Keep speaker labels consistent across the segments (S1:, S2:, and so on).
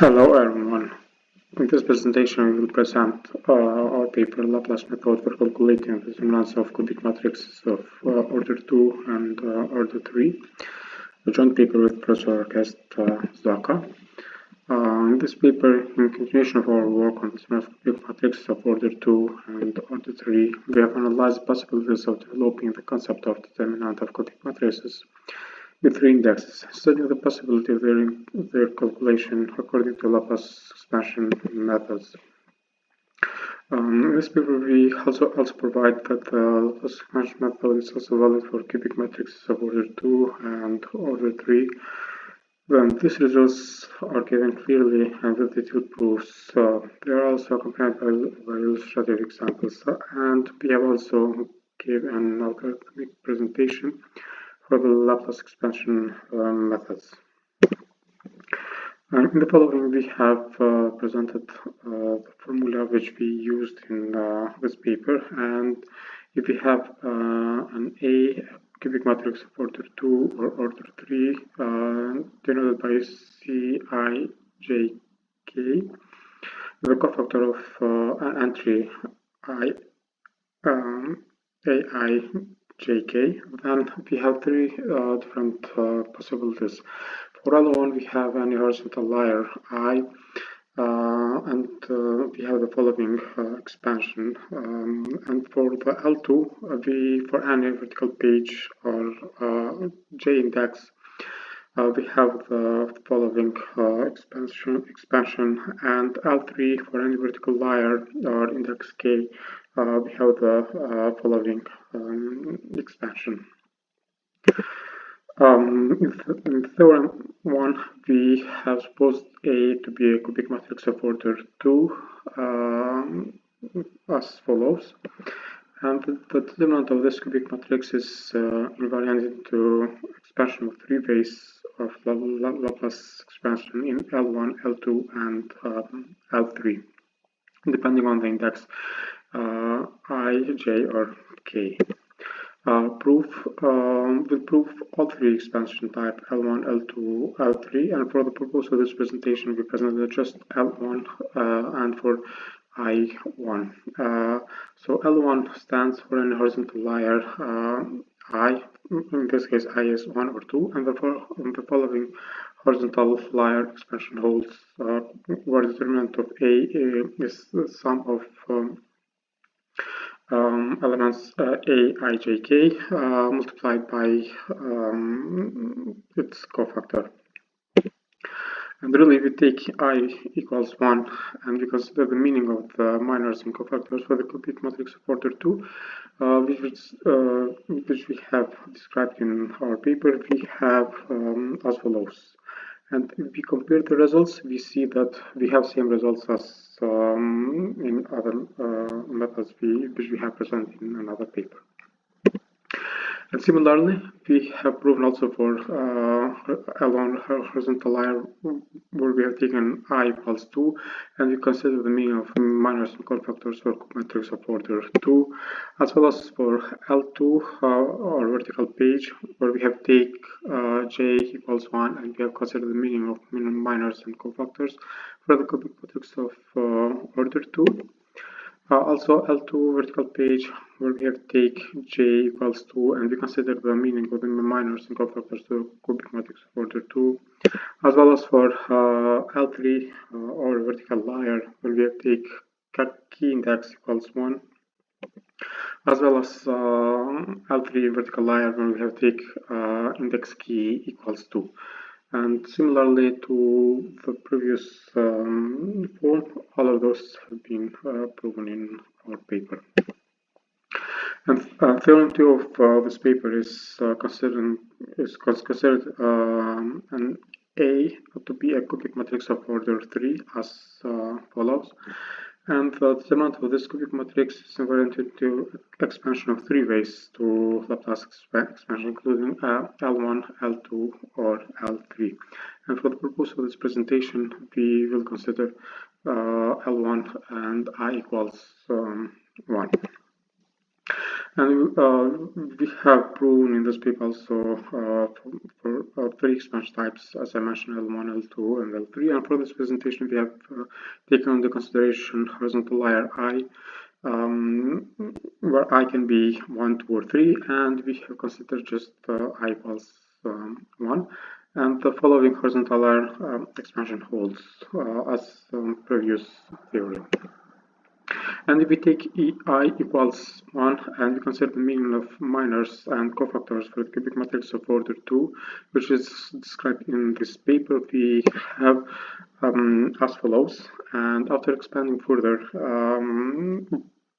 S1: Hello everyone. In this presentation we will present our paper Laplace Method for calculating the determinants of cubic matrices of order 2 and order 3. A joint paper with Professor Orgest, Zaka. In this paper, in continuation of our work on the determinants of cubic matrices of order 2 and order 3, we have analyzed the possibilities of developing the concept of determinant of cubic matrices with three indexes, studying the possibility of their calculation according to Laplace expansion methods. In this paper, we also provide that the Laplace expansion method is also valid for cubic matrices of order 2 and order 3. When these results are given clearly and with detailed proofs, they are also accompanied by illustrative examples, and we have also given an algorithmic presentation for the Laplace expansion methods. In the following, we have presented the formula which we used in this paper, and if we have an A cubic matrix of order 2 or order 3 denoted by Cij k, the cofactor of an entry Aij k, then we have three different possibilities. For L1 we have any horizontal layer I, and we have the following expansion, and for the L2 for any vertical page or J index we have the following expansion, and L3 for any vertical layer or index k we have the following expansion. In theorem 1, we have supposed A to be a cubic matrix of order 2 as follows, and the determinant of this cubic matrix is invariant into expansion of three ways of Laplace expansion in L1, L2, and L3, depending on the index I, J, or K. Will prove all three expansion type L1, L2, L3, and for the purpose of this presentation we presented just L1 and for I1. So L1 stands for an horizontal layer I, in this case I is 1 or 2, and the following horizontal layer expansion holds where the determinant of A is the sum of elements Aij multiplied by its cofactor. And really we take I equals 1 and we consider the meaning of the minors and cofactors for the cubic matrix of order 2, which we have described in our paper. We have as follows. And if we compare the results, we see that we have same results as in other methods which we have presented in another paper. And similarly, we have proven also for L1 horizontal layer where we have taken I equals 2, and we consider the meaning of minors and cofactors for matrix of order 2, as well as for L2 or vertical page where we have take J equals 1, and we have considered the meaning of minors and cofactors for the cubic matrix of order 2. Also L2 vertical page where we have take J equals 2, and we consider the meaning of the minors and cofactors to cubic matrix of order 2, as well as for L3 or vertical layer where we have take key index equals 1, as well as L3 vertical layer where we have take index key equals 2. And similarly to the previous form, all of those have been proven in our paper. And theorem 2 of this paper is considered an A to be a cubic matrix of order 3 as follows. And the determinant of this cubic matrix is invariant into expansion of three ways to Laplace expansion, including L1, L2, or L3. And for the purpose of this presentation, we will consider L1 and I equals 1. And we have proven in this paper also for three expansion types, as I mentioned, L1, L2, and L3. And for this presentation, we have taken into consideration horizontal layer I, where I can be 1, 2, or 3, and we have considered just I equals 1. And the following horizontal layer expansion holds as previous theory. And if we take I equals 1 and we consider the meaning of minors and cofactors for the cubic matrix of order 2, which is described in this paper, we have as follows. And after expanding further,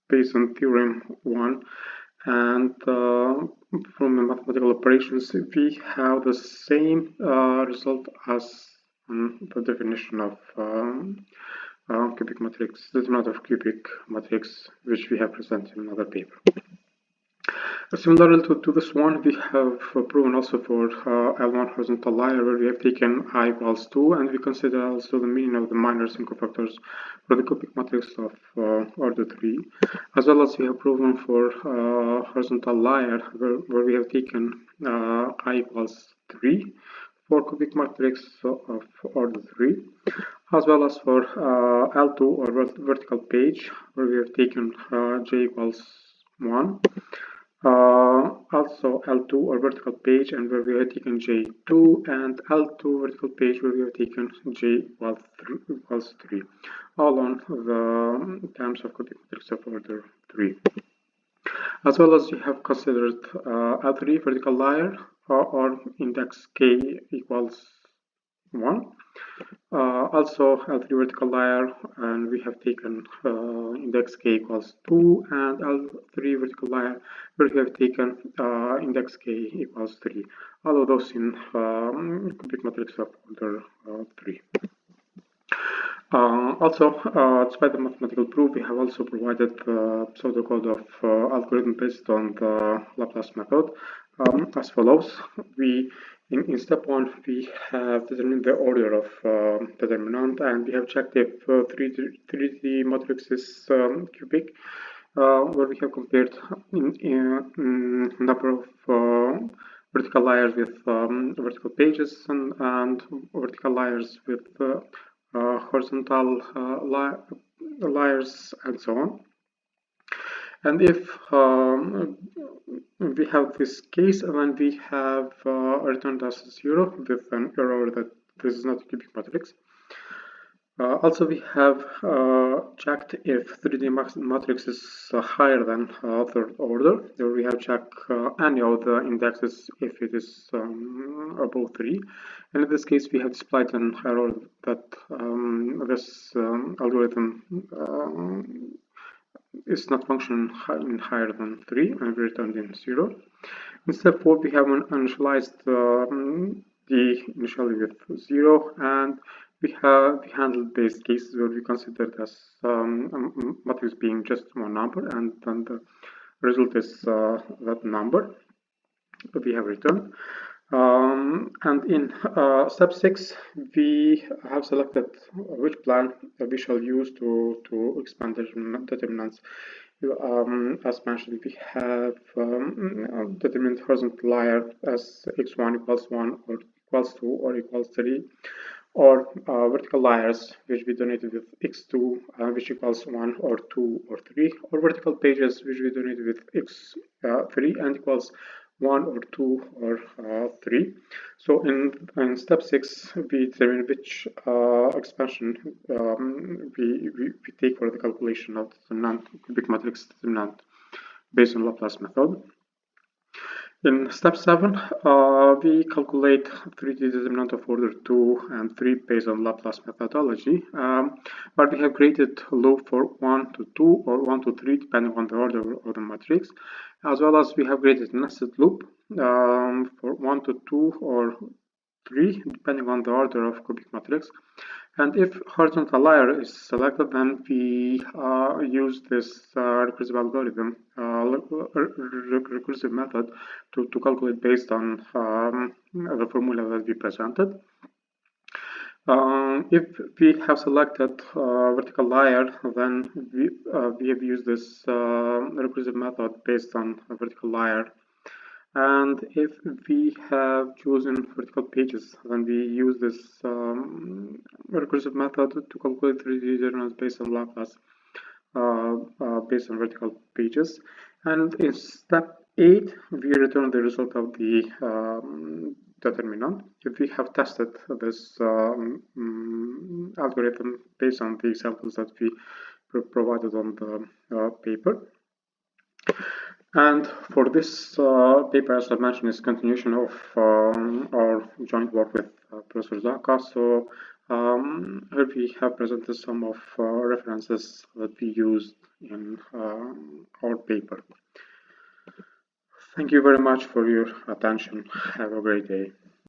S1: based on theorem 1 and from the mathematical operations, we have the same result as the definition of cubic matrix, determinant of cubic matrix, which we have presented in another paper. Similarly to this one, we have proven also for L1 horizontal layer, where we have taken I equals 2, and we consider also the meaning of the minors and cofactors for the cubic matrix of order 3, as well as we have proven for horizontal layer, where we have taken I equals 3 for cubic matrix of order 3, as well as for L2 or vertical page, where we have taken j equals 1. Also L2 or vertical page, and where we have taken j2, and L2 vertical page, where we have taken j equals 3, all on the terms of cubic matrix of order 3. As well as we have considered L3 vertical layer or index k equals 1. Also L3 vertical layer, and we have taken index k equals 2, and L3 vertical layer, where we have taken index k equals 3. All of those in cubic matrix of order 3. Also, despite the mathematical proof, we have also provided the pseudocode of algorithm based on the Laplace method as follows. In step 1, we have determined the order of determinant, and we have checked if 3D matrix is cubic, where we have compared number of vertical layers with vertical pages and vertical layers with horizontal layers, and so on. And if we have this case, then we have returned as 0 with an error that this is not a cubic matrix. Also, we have checked if 3D matrix is higher than third order. There we have checked any of the indexes if it is above 3. And in this case, we have displayed an error that this algorithm is not functioning higher than 3, and we returned in 0. In step 4, we have initialized the initially with 0, and we handled these cases where we considered as matrix being just one number, and then the result is that number that we have returned. And in step 6, we have selected which plan we shall use to expand determinants. As mentioned, we have determined horizontal layer as x1 equals 1 or equals 2 or equals 3, or vertical layers which we denoted with x2 which equals 1 or 2 or 3, or vertical pages which we denoted with x3 and equals 1 or 2 or 3. So in step 6, we determine which expansion we take for the calculation of the cubic matrix determinant based on Laplace method. In step 7, we calculate 3D determinant of order 2 and 3 based on Laplace methodology, but we have created a loop for 1 to 2 or 1 to 3 depending on the order of the matrix, as well as we have created a nested loop for 1 to 2 or 3 depending on the order of cubic matrix. And if horizontal layer is selected, then we use this recursive algorithm, recursive method, to calculate based on the formula that we presented. If we have selected vertical layer, then we have used this recursive method based on a vertical layer. And if we have chosen vertical pages, then we use this recursive method to calculate the determinants based on Laplace, based on vertical pages. And in step 8, we return the result of the determinant. If we have tested this algorithm based on the examples that we provided on the paper. And for this paper, as I mentioned, is continuation of our joint work with Professor Zaka. So here we have presented some of references that we used in our paper. Thank you very much for your attention. Have a great day.